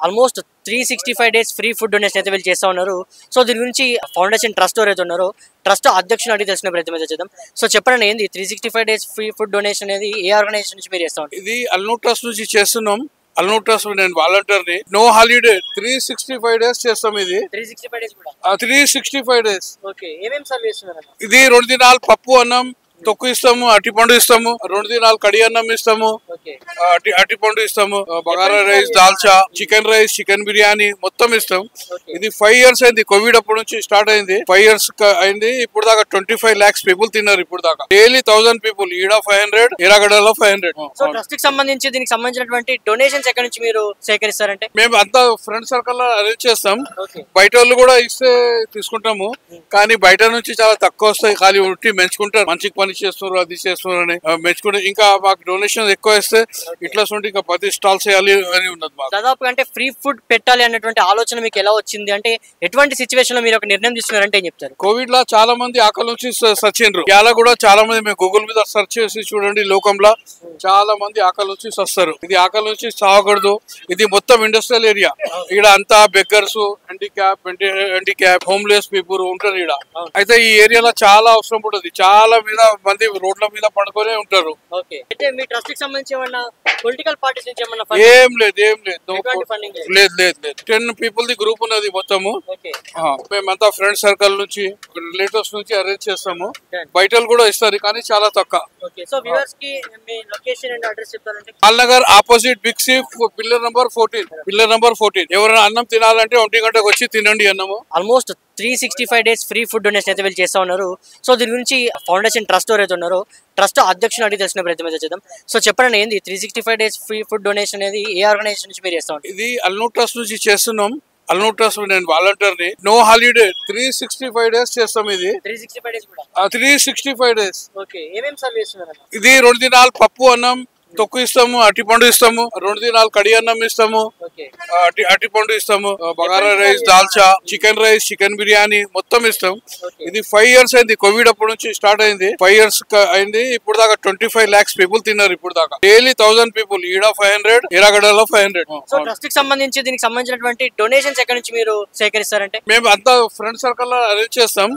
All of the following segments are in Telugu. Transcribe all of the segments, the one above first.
Almost 365 days free food donation అయితే వీళ్ళు చేస్తూ ఉన్నారు. సో దీని గురించి ఫౌండేషన్ ట్రస్ట్ ఎవరైతే ఉన్నారో ట్రస్ట్ అధ్యక్షుని అడిగి తెలిసిన ప్రయత్నం అయితే చేద్దాం. సో చెప్పండి, ఏంది 365 డేస్ ఫ్రీ ఫుడ్ డొనేషన్ అనేది ఏ ఆర్గనైజేషన్ నుంచి మీరు చేస్తా ఉంటారు? ఇది అల్నూర్ ట్రస్ట్ నుంచి చేస్తున్నాం. అల్నూర్ ట్రస్ట్ నేను వాలంటీర్ని. నో హాలిడే 365 డేస్ చేస్తాం. ఇది 365 డేస్ కూడా 365 డేస్. ఓకే, ఏమేం సర్వ్ చేస్తున్నారు? ఇది 2 దినాలు పప్పు అన్నం తొక్కు ఇస్తాము, అరటిపండు ఇస్తాము, 2 దినాలు కడి అన్నం ఇస్తాము, అరటిపండు ఇస్తాము, bagara rice, dalcha, chicken rice, chicken biryani మొత్తం ఇస్తాం. ఇది 5 years అయింది. కోవిడ్ అప్పటి నుంచి స్టార్ట్ అయింది. 5 years అయింది. ఇప్పుడు దాకా 25 lakhs పీపుల్ తిన్నారు. ఇప్పుడు దాకా డైలీ 1000 పీపుల్, ఈడ 500, ఎరాగడలో 500. సో ట్రస్ట్ కి సంబంధించి దీనికి సంబంధించినటువంటి డొనేషన్స్ ఎక్కడి నుంచి మీరు సేకరిస్తారంటే? మేము అంతా ఫ్రెండ్ సర్కిల్ లో అరేంజ్ చేస్తాం. బయట వాళ్ళు కూడా ఇస్తే తీసుకుంటాము, కానీ బయట నుంచి చాలా తక్కువ వస్తాయి. ఖాళీ ఉట్టి మెంచుకుంటారు, మంచి పని చేస్తున్నారు, అది చేస్తున్నారు అని మెచ్చుకుంటే. ఇంకా మాకు డొనేషన్ ఎక్కువ ఇస్తే ఇట్లా ఇంకా 10 స్టాల్స్ వేయాలి అని ఉన్నది మాకు. దాదాపు అంటే ఫ్రీ ఫుడ్ పెట్టాలి అన్నటువంటి ఆలోచన మీకు ఎలా వచ్చింది? అంటే ఎటువంటి సిచ్యువేషన్ లో మీరు ఒక నిర్ణయం తీసుకున్నారంటే ఏం చెప్తారు? కోవిడ్ లో చాలా మంది ఆకలి నుంచి సచ్చిండ్రు. ఇలా కూడా చాలా మంది మేము గూగుల్ మీద సెర్చ్ చేసి చూడండి, లోకంలో చాలా మంది ఆకలి నుంచి సస్తారు. ఇది ఆకలి నుంచి సాగకూడదు. ఇది మొత్తం ఇండస్ట్రియల్ ఏరియా. ఇక్కడ అంతా బెగ్గర్స్, హ్యాండిక్యాప్, హోమ్లెస్ పీపుల్ ఉంటారు ఇక్కడ. అయితే ఈ ఏరియాలో చాలా అవసరం ఉంటుంది. చాలా మీద మంది రోడ్ల మీద పడుకొని ఉంటారు. మీ ట్రస్ట్ కి సంబంధించి ఏమన్నా పొలిటికల్ పార్టీస్ నుంచి ఏమన్నా ఏం లేదు, లేదు. 10 people ది గ్రూప్ ఉన్నది మొత్తము. మేమంతా ఫ్రెండ్ సర్కిల్ నుంచి, రిలేటివ్స్ నుంచి అరేంజ్ చేస్తాము. బయట కూడా ఇస్తారు, కానీ చాలా తక్కువ. Nagar opposite Big C, pillar number 14. ఎవరైనా అన్నం తినాలంటే 1 గంటకు వచ్చి తినండి అన్నము. Almost 365 days free food donation అయితే వీళ్ళు చేస్తూ ఉన్నారు. సో దీని గురించి ఫౌండేషన్ ట్రస్ట్ ఎవరైతే ఉన్నారో ట్రస్ట్ అధ్యక్షుని అడిగి తెలిసిన ప్రయత్నం అయితే చేద్దాం. సో చెప్పండి, ఏంది 365 డేస్ ఫ్రీ ఫుడ్ డొనేషన్ అనేది ఏ ఆర్గనైజేషన్ నుంచి మీరు చేస్తా ఉంటారు? ఇది అల్నూర్ ట్రస్ట్ నుంచి చేస్తున్నాం. అల్నూర్ ట్రస్ట్ నేను వాలంటీర్ని. నో హాలిడే 365 డేస్ చేస్తాం. ఇది 365 డేస్ కూడా 365 డేస్. ఓకే, ఏమేం సర్వ్ చేస్తున్నారు? ఇది 2 దినాలు పప్పు అన్నం తొక్కు ఇస్తాము, అరటిపండు ఇస్తాము, 2 దినాలు కడి అన్నం ఇస్తాము, అరటిపండు ఇస్తాము, bagara rice, dalcha, chicken rice, chicken biryani మొత్తం ఇస్తాం. ఇది 5 years అయింది. కోవిడ్ అప్పటి నుంచి స్టార్ట్ అయింది. 5 years అయింది. ఇప్పుడు దాకా 25 lakhs పీపుల్ తిన్నారు. ఇప్పుడు దాకా డైలీ 1000 పీపుల్, ఈడ 500, ఎరాగడలో 500. సో ట్రస్ట్ కి సంబంధించి దీనికి సంబంధించినటువంటి డొనేషన్స్ ఎక్కడి నుంచి మీరు సేకరిస్తారంటే? మేము అంతా ఫ్రెండ్ సర్కిల్ లో అరేంజ్ చేస్తాం.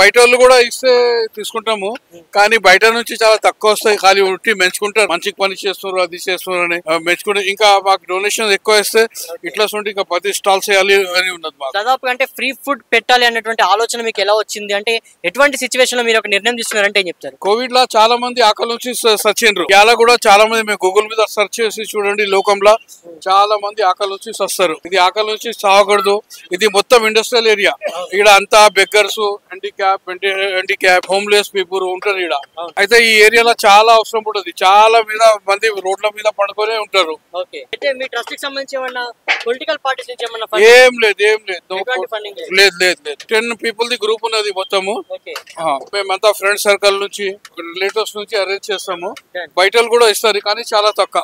బయట వాళ్ళు కూడా ఇస్తే తీసుకుంటాము, కానీ బయట నుంచి చాలా తక్కువ వస్తాయి. ఖాళీ ఉట్టి మెంచుకుంటారు, మంచి పని చేస్తున్నారు, అది చేస్తున్నారు అని మెచ్చుకుంటే. ఇంకా మాకు డొనేషన్ ఎక్కువ ఇస్తే ఇట్లా ఇంకా 10 స్టాల్స్ వేయాలి అని ఉన్నది మాకు. దాదాపు అంటే ఫ్రీ ఫుడ్ పెట్టాలి అన్నటువంటి ఆలోచన మీకు ఎలా వచ్చింది? అంటే ఎటువంటి సిచ్యువేషన్ లో మీరు ఒక నిర్ణయం తీసుకున్నారంటే ఏం చెప్తారు? కోవిడ్ లో చాలా మంది ఆకలి నుంచి సచ్చిండ్రు. ఇలా కూడా చాలా మంది మేము గూగుల్ మీద సెర్చ్ చేసి చూడండి, లోకంలో చాలా మంది ఆకలి నుంచి సస్తారు. ఇది ఆకలి నుంచి సాగకూడదు. ఇది మొత్తం ఇండస్ట్రియల్ ఏరియా. ఇక్కడ అంతా బెగ్గర్స్, హ్యాండిక్యాప్, హోమ్లెస్ పీపుల్ ఉంటారు ఇక్కడ. అయితే ఈ ఏరియాలో చాలా అవసరం ఉంటుంది. చాలా మీద మంది రోడ్ల మీద పడుకొని ఉంటారు. మీ ట్రస్ట్ కి సంబంధించి ఏమన్నా పొలిటికల్ పార్టీస్ నుంచి ఏమన్నా ఏం లేదు. 10 people ది గ్రూప్ ఉన్నది మొత్తము. మేమంతా ఫ్రెండ్ సర్కిల్ నుంచి, రిలేటివ్స్ నుంచి అరేంజ్ చేస్తాము. బయట కూడా ఇస్తారు, కానీ చాలా తక్కువ.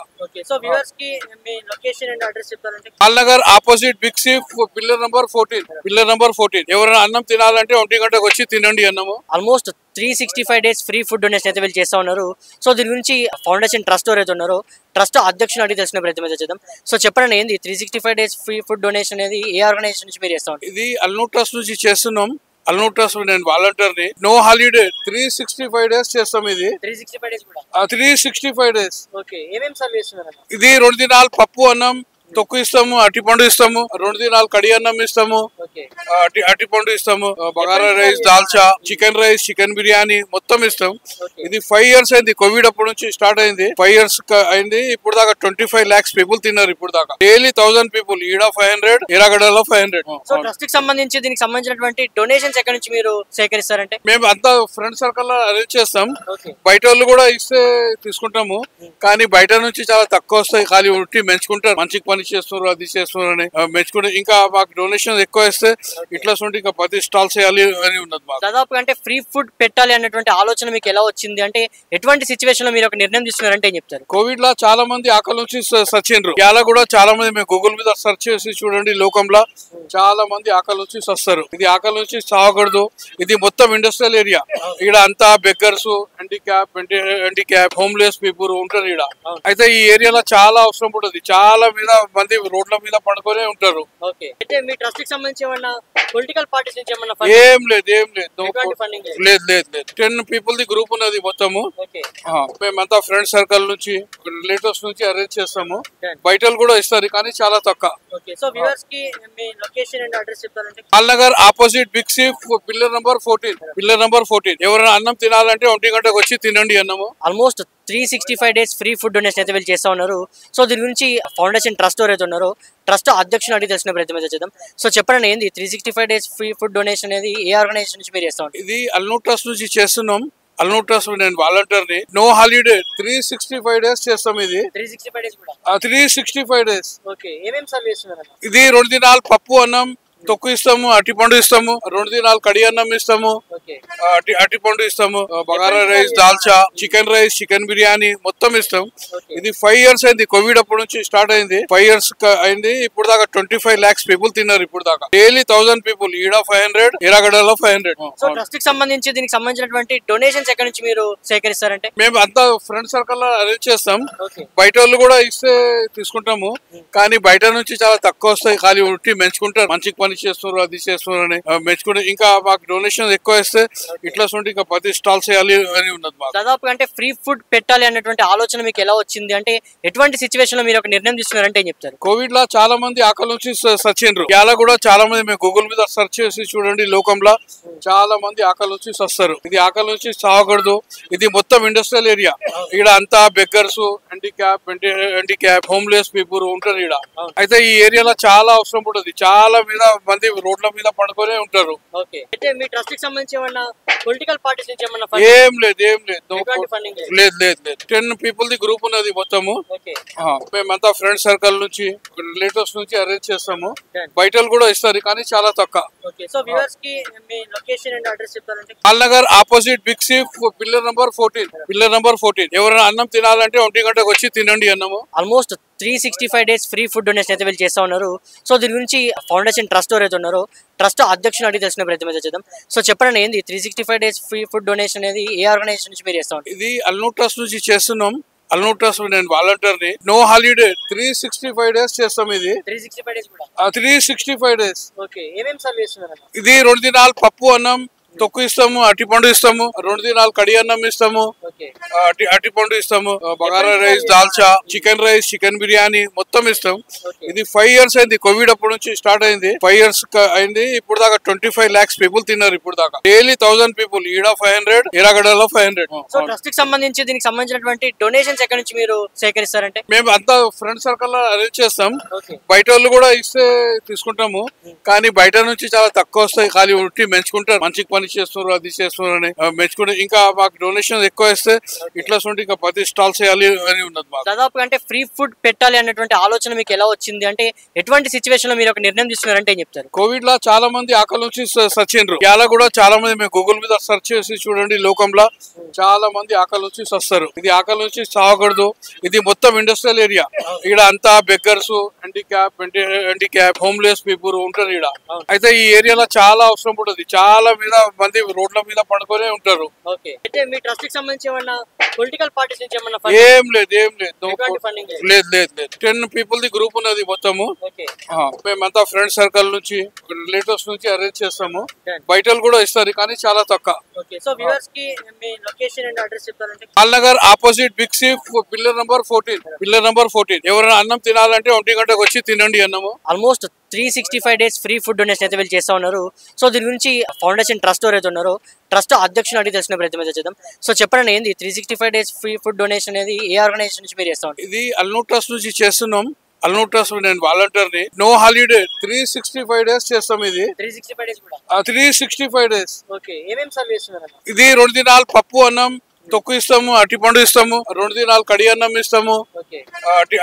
Nagar opposite Big C, pillar number 14. ఎవరైనా అన్నం తినాలంటే 1 గంటకు వచ్చి తినండి అన్నము. Almost 365 days free food donation అయితే వీళ్ళు చేస్తూ ఉన్నారు. సో దీని గురించి ఫౌండేషన్ ట్రస్ట్ ఎవరైతే ఉన్నారో ట్రస్ట్ అధ్యక్షుని అడిగి తెలిసిన ప్రయత్నం అయితే చేద్దాం. సో చెప్పండి, ఏంది 365 డేస్ ఫ్రీ ఫుడ్ డొనేషన్ అనేది ఏ ఆర్గనైజేషన్ నుంచి మీరు చేస్తా ఉంటారు? ఇది అల్నూర్ ట్రస్ట్ నుంచి చేస్తున్నాం. అల్నూర్ ట్రస్ట్ నేను వాలంటీర్ని. నో హాలిడే 365 డేస్ చేస్తాం. ఇది 365 డేస్ కూడా 365 డేస్. ఓకే, ఏమేం సర్వ్ చేస్తున్నారు? ఇది 2 దినాలు పప్పు అన్నం తొక్కు ఇస్తాము, అరటిపండు ఇస్తాము, 2 దినాలు కడి అన్నం ఇస్తాము, అరటిపండు ఇస్తాము, bagara rice, dalcha, chicken rice, chicken biryani మొత్తం ఇస్తాం. ఇది 5 years అయింది. కోవిడ్ అప్పటి నుంచి స్టార్ట్ అయింది. 5 years అయింది. ఇప్పుడు దాకా 25 lakhs పీపుల్ తిన్నారు. ఇప్పుడు దాకా డైలీ 1000 పీపుల్, ఈడ 500, ఎరాగడలో 500. సో ట్రస్ట్ కి సంబంధించి దీనికి సంబంధించినటువంటి డొనేషన్స్ ఎక్కడి నుంచి మీరు సేకరిస్తారంటే? మేము అంతా ఫ్రెండ్ సర్కిల్ లో అరేంజ్ చేస్తాం. బయట వాళ్ళు కూడా ఇస్తే తీసుకుంటాము, కానీ బయట నుంచి చాలా తక్కువ వస్తాయి. ఖాళీ ఉట్టి మెంచుకుంటారు, మంచి పని చేస్తున్నారు, అది చేస్తున్నారు అని మెచ్చుకుంటే. ఇంకా మాకు డొనేషన్ ఎక్కువ ఇస్తే ఇట్లా ఇంకా 10 స్టాల్స్ వేయాలి అని ఉన్నది మాకు. దాదాపు అంటే ఫ్రీ ఫుడ్ పెట్టాలి అన్నటువంటి ఆలోచన మీకు ఎలా వచ్చింది? అంటే ఎటువంటి సిచ్యువేషన్ లో మీరు ఒక నిర్ణయం తీసుకున్నారంటే ఏం చెప్తారు? కోవిడ్ లో చాలా మంది ఆకలి నుంచి సచ్చిండ్రు. ఇలా కూడా చాలా మంది మేము గూగుల్ మీద సెర్చ్ చేసి చూడండి, లోకంలో చాలా మంది ఆకలి నుంచి సస్తారు. ఇది ఆకలి నుంచి సాగకూడదు. ఇది మొత్తం ఇండస్ట్రియల్ ఏరియా. ఇక్కడ అంతా బెగ్గర్స్, హ్యాండిక్యాప్, హోమ్లెస్ పీపుల్ ఉంటారు ఇక్కడ. అయితే ఈ ఏరియాలో చాలా అవసరం ఉంటుంది. చాలా మీద మంది రోడ్ల మీద పడుకొనే ఉంటారు. ఓకే. అయితే మీ ట్రస్ట్ కి సంబంధించి ఏమన్నా పొలిటికల్ పార్టీస్ నుంచి ఏమన్నా ఏం లేదు ఫండింగ్ లేదు లేదు లేదు 10 పీపుల్ ది గ్రూప్ ఉన్నది మొత్తము. ఓకే. మేమంతా ఫ్రెండ్ సర్కిల్ నుంచి రిలేటివ్స్ నుంచి అరేంజ్ చేస్తాము. Done. బయటలు కూడా ఇస్తారు కానీ చాలా తక్కువ. ఓకే. సో వ్యూవర్స్ కి మీ లొకేషన్ అండ్ అడ్రస్ చెప్తారంటే Nagar opposite Big C pillar number 14 ఎవరైనా అన్నం తినాలంటే 1 గంటకు వచ్చి తినండి అన్నము. Almost 365 days free food donation అయితే వీళ్ళు చేస్తా ఉన్నారు. సో దీని గురించి ఫౌండేషన్ ట్రస్ట్ ఎవరైతే ఉన్నారో ట్రస్ట్ అధ్యక్షుని అడిగి తెలుసుకునే ప్రయత్నం అయితే చేద్దాం. సో చెప్పండి ఏంది 365 డేస్ ఫ్రీ ఫుడ్ డొనేషన్ అనేది ఏ ఆర్గనైజేషన్ నుంచి మీరు చేస్తా ఉంటారు? ఇది అల్నూర్ ట్రస్ట్ నుంచి చేస్తున్నాం. అల్నూర్ ట్రస్ట్ నేను వాలంటీర్ని. నో హాలిడే 365 డేస్ చేస్తాం. ఇది 365 డేస్ కూడా 365 డేస్. ఓకే. ఏమేం సర్వ్ చేస్తున్నారు? ఇది 2 దినాలు పప్పు అన్నం తొక్కు ఇస్తాము, అరటిపండు ఇస్తాము, 2 దినాలు కడి అన్నం ఇస్తాము, ఓకే. అరటిపండు ఇస్తాము, bagara rice, dalcha, chicken rice, chicken biryani మొత్తం ఇస్తాం. ఓకే. ఇది 5 years అయింది. కోవిడ్ అప్పటి నుంచి స్టార్ట్ అయింది. 5 years అయింది. ఇప్పుడు దాకా 25 lakhs పీపుల్ తిన్నారు. ఇప్పుడు దాకా డైలీ 1000 పీపుల్. ఈడ 500, ఇరాగడలో 500. సో ట్రస్ట్ కి సంబంధించి దీనికి సంబంధించినటువంటి డొనేషన్స్ ఎక్కడి నుంచి మీరు సేకరిస్తారంటే? మేము అంతా ఫ్రెండ్ సర్కిల్ లో అరేంజ్ చేస్తాం. ఓకే. బయట వాళ్ళు కూడా ఇస్తే తీసుకుంటాము కానీ బయట నుంచి చాలా తక్కువ వస్తాయి. ఖాళీ ఉట్టి మెంచుకుంటారు, మంచి పని చేస్తున్నారు, అది చేస్తున్నారు అని మెచ్చుకుంటే. ఇంకా మాకు డొనేషన్ ఎక్కువ ఇస్తే ఇట్లా ఇంకా 10 స్టాల్స్ వేయాలి అని ఉన్నది మాకు. దాదాపు అంటే ఫ్రీ ఫుడ్ పెట్టాలి అన్నటువంటి ఆలోచన మీకు ఎలా వచ్చింది? అంటే ఎటువంటి సిచ్యువేషన్ లో మీరు ఒక నిర్ణయం తీసుకున్నారంటే ఏం చెప్తారు? కోవిడ్ లో చాలా మంది ఆకలి నుంచి సచ్చిండ్రు. ఇలా కూడా చాలా మంది మేము గూగుల్ మీద సెర్చ్ చేసి చూడండి, లోకంలో చాలా మంది ఆకలి నుంచి వస్తారు. ఇది ఆకలి నుంచి చావకూడదు. ఇది మొత్తం ఇండస్ట్రియల్ ఏరియా. ఇక్కడ అంతా బెగ్గర్స్, హ్యాండిక్యాప్, హోమ్లెస్ పీపుల్ ఉంటారు ఇక్కడ. అయితే ఈ ఏరియాలో చాలా అవసరం ఉంటుంది. చాలా మంది రోడ్ల మీద పడుకొనే ఉంటారు. ఓకే. అయితే మీ ట్రస్ట్ కి సంబంధించి ఏమన్నా పొలిటికల్ పార్టీస్ నుంచి ఏమన్నా ఏం లేదు ఫండింగ్ లేదు 10 పీపుల్ ది గ్రూప్ ఉన్నది మొత్తము. ఓకే. మేమంతా ఫ్రెండ్ సర్కిల్ నుంచి రిలేటివ్స్ నుంచి అరేంజ్ చేస్తాము. Done. బయటలు కూడా ఇస్తారు కానీ చాలా తక్కువ. ఓకే. సో వ్యూవర్స్ కి మీ లొకేషన్ అండ్ అడ్రస్ చెప్తారంటే? Nagar opposite Big C pillar number 14 ఎవరైనా అన్నం తినాలంటే 1 గంటకు వచ్చి తినండి అన్నము. Almost 365 days free food donation అయితే వీళ్ళు చేస్తా ఉన్నారు. సో దీని గురించి ఫౌండేషన్ ట్రస్ట్ ఎవరైతే ఉన్నారో ట్రస్ట్ అధ్యక్షుని అడిగి తెలుసుకునే ప్రయత్నం అయితే చేద్దాం. సో చెప్పండి ఏంది 365 డేస్ ఫ్రీ ఫుడ్ డొనేషన్ అనేది ఏ ఆర్గనైజేషన్ నుంచి మీరు చేస్తా ఉంటారు? ఇది అల్నూర్ ట్రస్ట్ నుంచి చేస్తున్నాం. అల్నూర్ ట్రస్ట్ నేను వాలంటీర్ని. నో హాలిడే 365 డేస్ చేస్తాం. ఇది 365 డేస్ కూడా 365 డేస్. ఓకే. ఏమేం సర్వ్ చేస్తున్నారు? ఇది 2 దినాలు పప్పు అన్నం తొక్కు ఇస్తాము, అరటిపండు ఇస్తాము, 2 దినాలు కడి అన్నం ఇస్తాము, ఓకే. అరటిపండు ఇస్తాము, bagara rice, dalcha, chicken rice, chicken biryani మొత్తం ఇస్తాం. ఓకే. ఇది 5 years అయింది. కోవిడ్ అప్పటి నుంచి స్టార్ట్ అయింది. 5 years అయింది. ఇప్పుడు దాకా 25 lakhs పీపుల్ తిన్నారు. ఇప్పుడు దాకా డైలీ 1000 పీపుల్. ఈడ 500, ఇరాగడలో 500. సో ట్రస్ట్ కి సంబంధించి దీనికి సంబంధించినటువంటి డొనేషన్స్ ఎక్కడి నుంచి మీరు సేకరిస్తారంటే? మేము అంతా ఫ్రెండ్ సర్కిల్ లో అరేంజ్ చేస్తాం. ఓకే. బయట వాళ్ళు కూడా ఇస్తే తీసుకుంటాము కానీ బయట నుంచి చాలా తక్కువ వస్తాయి. ఖాళీ ఉట్టి మెంచుకుంటారు, మంచి పని చేస్తున్నారు, అది చేస్తున్నారు అని మెచ్చుకుంటే. ఇంకా మాకు డొనేషన్ ఎక్కువ ఇస్తే ఇట్లా ఇంకా 10 స్టాల్స్ వేయాలి అని ఉన్నది మాకు. దాదాపు అంటే ఫ్రీ ఫుడ్ పెట్టాలి అన్నటువంటి ఆలోచన మీకు ఎలా వచ్చింది? అంటే ఎటువంటి సిచ్యువేషన్ లో మీరు ఒక నిర్ణయం తీసుకున్నారంటే ఏం చెప్తారు? కోవిడ్ లో చాలా మంది ఆకలి నుంచి సచ్చిండ్రు. ఇలా కూడా చాలా మంది మేము గూగుల్ మీద సెర్చ్ చేసి చూడండి, లోకంలో చాలా మంది ఆకలి నుంచి వస్తారు. ఇది ఆకలి నుంచి చావకూడదు. ఇది మొత్తం ఇండస్ట్రియల్ ఏరియా. ఇక్కడ అంతా బెగ్గర్స్, హ్యాండిక్యాప్, హోమ్లెస్ పీపుల్ ఉంటారు ఇక్కడ. అయితే ఈ ఏరియాలో చాలా అవసరం ఉంటుంది. చాలా మంది రోడ్ల మీద పడుకొనే ఉంటారు. ఓకే. అయితే మీ ట్రస్ట్ కి సంబంధించి ఏమన్నా పొలిటికల్ పార్టీస్ నుంచి ఏమన్నా ఏం లేదు ఫండింగ్ 10 పీపుల్ ది గ్రూప్ ఉన్నది మొత్తము. ఓకే. మేమంతా ఫ్రెండ్ సర్కిల్ నుంచి రిలేటివ్స్ నుంచి అరేంజ్ చేస్తాము. Done. బయటలు కూడా ఇస్తారు కానీ చాలా తక్కువ. ఓకే. సో వ్యూవర్స్ కి మీ లొకేషన్ అండ్ అడ్రస్ చెప్తారంటే? Nagar opposite Big C pillar number 14 ఎవరైనా అన్నం తినాలంటే 1 గంటకు వచ్చి తినండి అన్నము. Almost 365 days free food donation అయితే వీళ్ళు చేస్తా ఉన్నారు. సో దీని గురించి ఫౌండేషన్ ట్రస్ట్ ఎవరైతే ఉన్నారో ట్రస్ట్ అధ్యక్షుని అడిగి తెలుసుకునే ప్రయత్నం అయితే చేద్దాం. సో చెప్పండి ఏంది 365 డేస్ ఫ్రీ ఫుడ్ డొనేషన్ అనేది ఏ ఆర్గనైజేషన్ నుంచి మీరు చేస్తా ఉంటారు? ఇది అల్నూర్ ట్రస్ట్ నుంచి చేస్తున్నాం. అల్నూర్ ట్రస్ట్ నేను వాలంటీర్ని. నో హాలిడే 365 డేస్ చేస్తాం. ఇది 365 డేస్ కూడా 365 డేస్. ఓకే. ఏమేం సర్వ్ చేస్తున్నారు? ఇది 2 దినాలు పప్పు అన్నం తొక్కు ఇస్తాము, అరటిపండు ఇస్తాము, 2 దినాలు కడి అన్నం ఇస్తాము, ఓకే.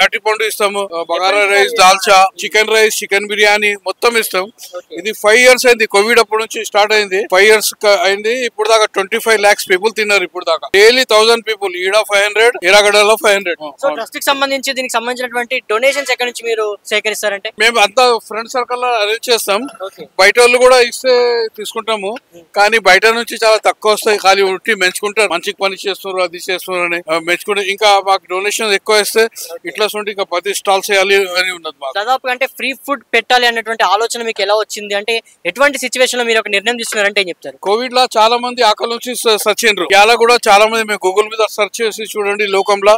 అరటిపండు ఇస్తాము, bagara rice, dalcha, chicken rice, chicken biryani మొత్తం ఇస్తాం. ఓకే. ఇది 5 years అయింది. కోవిడ్ అప్పటి నుంచి స్టార్ట్ అయింది. 5 years అయింది. ఇప్పుడు దాకా 25 lakhs పీపుల్ తిన్నారు. ఇప్పుడు దాకా డైలీ 1000 పీపుల్. ఈడ 500, ఇరాగడలో 500. సో ట్రస్ట్ కి సంబంధించి దీనికి సంబంధించినటువంటి డొనేషన్స్ ఎక్కడి నుంచి మీరు సేకరిస్తారంటే? మేము అంతా ఫ్రెండ్ సర్కిల్ లో అరేంజ్ చేస్తాం. ఓకే. బయట వాళ్ళు కూడా ఇస్తే తీసుకుంటాము కానీ బయట నుంచి చాలా తక్కువ వస్తాయి. ఖాళీ ఉట్టి మెంచుకుంటారు, మంచి పని పని చేస్తున్నారు, అది చేస్తున్నారు అని మెచ్చుకుని ఇంకా మాకు డొనేషన్ ఎక్కువ ఇస్తే ఇట్లా ఇట్లా 10 స్టాల్స్ వేయాలి అని ఉన్నది మాకు. దాదాపు అంటే ఫ్రీ ఫుడ్ పెట్టాలి అన్నటువంటి ఆలోచన మీకు ఎలా వచ్చింది? అంటే ఎటువంటి సిచ్యువేషన్ లో మీరు ఒక నిర్ణయం తీసుకున్నారంటే ఏం చెప్తారు? కోవిడ్ లో చాలా మంది ఆకలి నుంచి సచ్చిండ్రు. ఇలా కూడా చాలా మంది మేము గూగుల్ మీద సెర్చ్ చేసి చూడండి, లోకంలో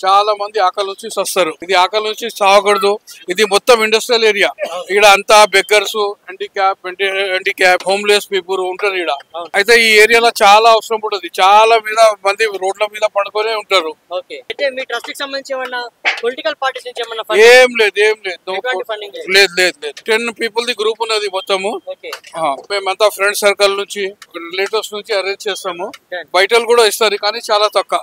చాలా మంది ఆకలి నుంచి వస్తారు. ఇది ఆకలి నుంచి సాగకూడదు. ఇది మొత్తం ఇండస్ట్రియల్ ఏరియా. ఇక్కడ అంతా బెగ్గర్స్, హ్యాండిక్యాప్, హోమ్లెస్ పీపుల్ ఉంటారు ఇక్కడ. అయితే ఈ ఏరియాలో చాలా అవసరం ఉంటుంది. చాలా మంది రోడ్ల మీద పడుకొని ఉంటారు. అయితే మీ ట్రస్ట్ కి సంబంధించి ఏమన్నా పొలిటికల్ పార్టీస్ నుంచి ఏమన్నా ఏం లేదు 10 పీపుల్ ది గ్రూప్ ఉన్నది మొత్తము. మేమంతా ఫ్రెండ్ సర్కిల్ నుంచి, రిలేటివ్స్ నుంచి అరేంజ్ చేస్తాము. బయటలు కూడా ఇస్తారు కానీ చాలా తక్కువ.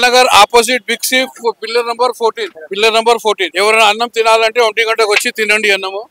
Nagar opposite Big C, pillar number 14. ఎవరైనా అన్నం తినాలంటే 1 గంటకు వచ్చి తినండి అన్నము.